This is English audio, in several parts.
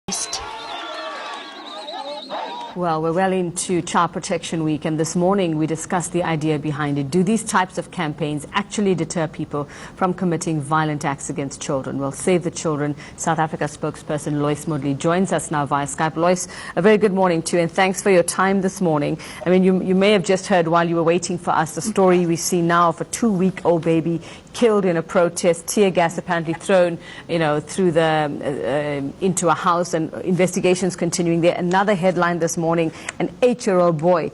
East. Well, we're well into Child Protection Week, and this morning we discussed the idea behind it. Do these types of campaigns actually deter people from committing violent acts against children? Well, Save the Children South Africa spokesperson Lois Modley joins us now via Skype. Lois, a very good morning to you, and thanks for your time this morning. I mean, you may have just heard while you were waiting for us the story we see now of a 2-week-old baby killed in a protest, tear gas apparently thrown, through into a house, and investigations continuing there. Another headline this morning, an 8-year-old boy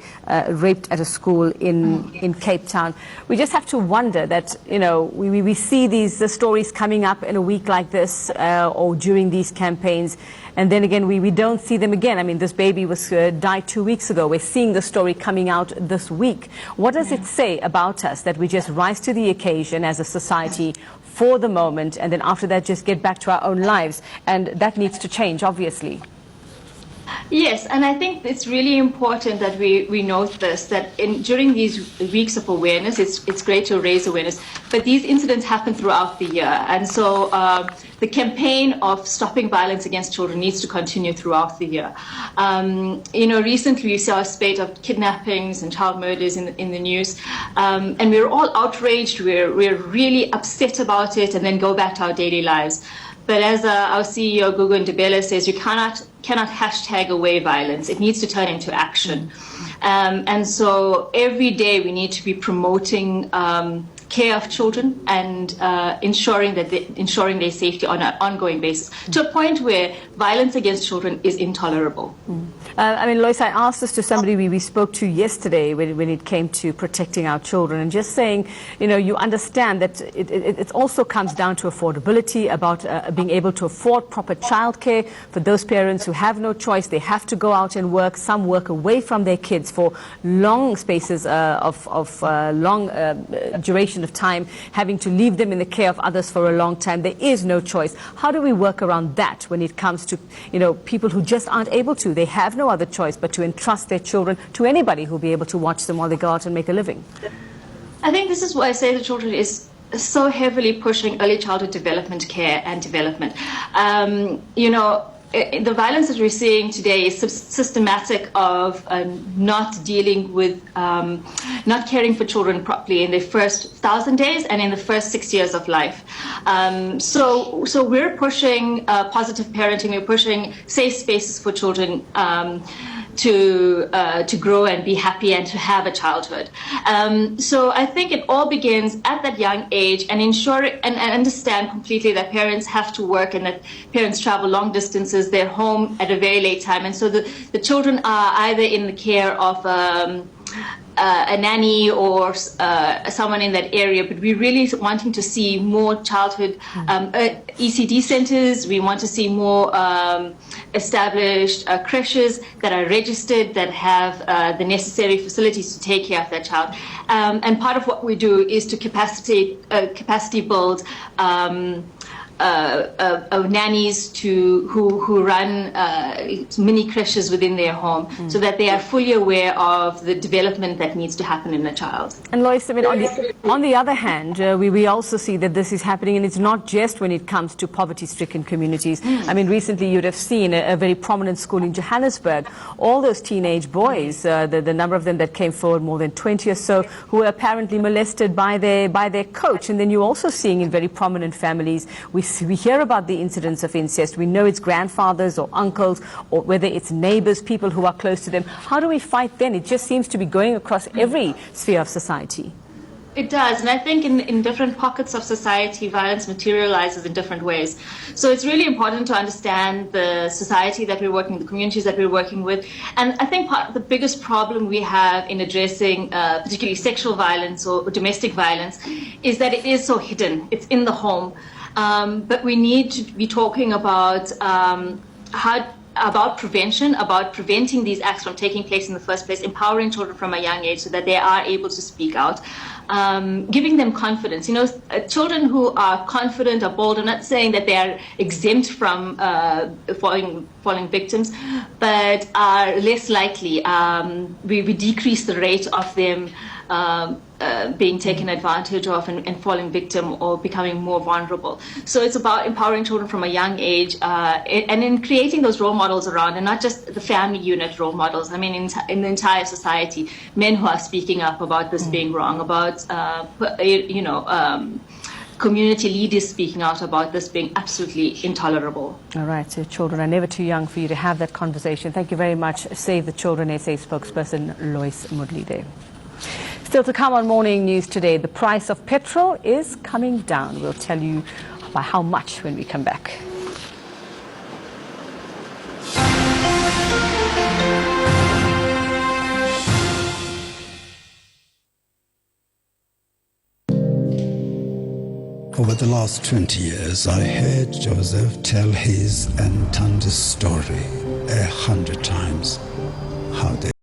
raped at a school in Cape Town. We just have to wonder that, we see these stories coming up in a week like this or during these campaigns, and then again we don't see them again. I mean, this baby was died 2 weeks ago. We're seeing the story coming out this week. What does it say about us that we just rise to the occasion as a society for the moment, and then after that just get back to our own lives? And that needs to change, obviously. Yes, and I think it's really important that we note this, that during these weeks of awareness, it's great to raise awareness, but these incidents happen throughout the year. And so the campaign of stopping violence against children needs to continue throughout the year. Recently we saw a spate of kidnappings and child murders in the news, and we're all outraged, we're really upset about it, and then go back to our daily lives. But as our CEO, Gugu Ndebele, says, you cannot hashtag away violence. It needs to turn into action. And so every day we need to be promoting care of children and ensuring their safety on an ongoing basis, to a point where violence against children is intolerable. Lois, I asked this to somebody we spoke to yesterday when it came to protecting our children, and just saying, you understand that it also comes down to affordability, about being able to afford proper childcare for those parents who have no choice. They have to go out and work. Some work away from their kids for long spaces of long duration of time, having to leave them in the care of others for a long time. There is no choice. How do we work around that when it comes to people who just aren't able to? They have no other choice but to entrust their children to anybody who'll be able to watch them while they go out and make a living. I think this is why Save the Children is so heavily pushing early childhood development care and development. The violence that we're seeing today is systematic of not dealing with, not caring for children properly in their first 1,000 days and in the first 6 years of life. So we're pushing positive parenting. We're pushing safe spaces for children to grow and be happy and to have a childhood. So I think it all begins at that young age, and ensure and understand completely that parents have to work and that parents travel long distances. They're home at a very late time, and so the children are either in the care of a nanny or someone in that area. But we're really wanting to see more childhood ECD centers. We want to see more established creches that are registered, that have the necessary facilities to take care of that child. And part of what we do is to capacity build nannies who run mini creches within their home, so that they are fully aware of the development that needs to happen in a child. And Lois, on the other hand, we also see that this is happening, and it's not just when it comes to poverty-stricken communities. Recently you'd have seen a very prominent school in Johannesburg. All those teenage boys, the number of them that came forward, more than 20 or so, who were apparently molested by their coach. And then you're also seeing in very prominent families, we hear about the incidents of incest. We know it's grandfathers or uncles, or whether it's neighbors, people who are close to them. How do we fight then? It just seems to be going across every sphere of society. It does, and I think in different pockets of society, violence materializes in different ways. So it's really important to understand the society that we're working with, the communities that we're working with. And I think the biggest problem we have in addressing particularly sexual violence or domestic violence is that it is so hidden. It's in the home. But we need to be talking about prevention, about preventing these acts from taking place in the first place, empowering children from a young age so that they are able to speak out, giving them confidence. Children who are confident or bold, I'm not saying that they are exempt from falling victims, but are less likely. We decrease the rate of them being taken advantage of and falling victim or becoming more vulnerable. So it's about empowering children from a young age and in creating those role models around, and not just the family unit role models. I mean, in the entire society, men who are speaking up about this being wrong, about, community leaders speaking out about this being absolutely intolerable. All right, so children are never too young for you to have that conversation. Thank you very much, Save the Children SA spokesperson Lois Mudlide. Still to come on Morning News today, the price of petrol is coming down. We'll tell you by how much when we come back. Over the last 20 years, I heard Joseph tell his and Tanda's story 100 times. How they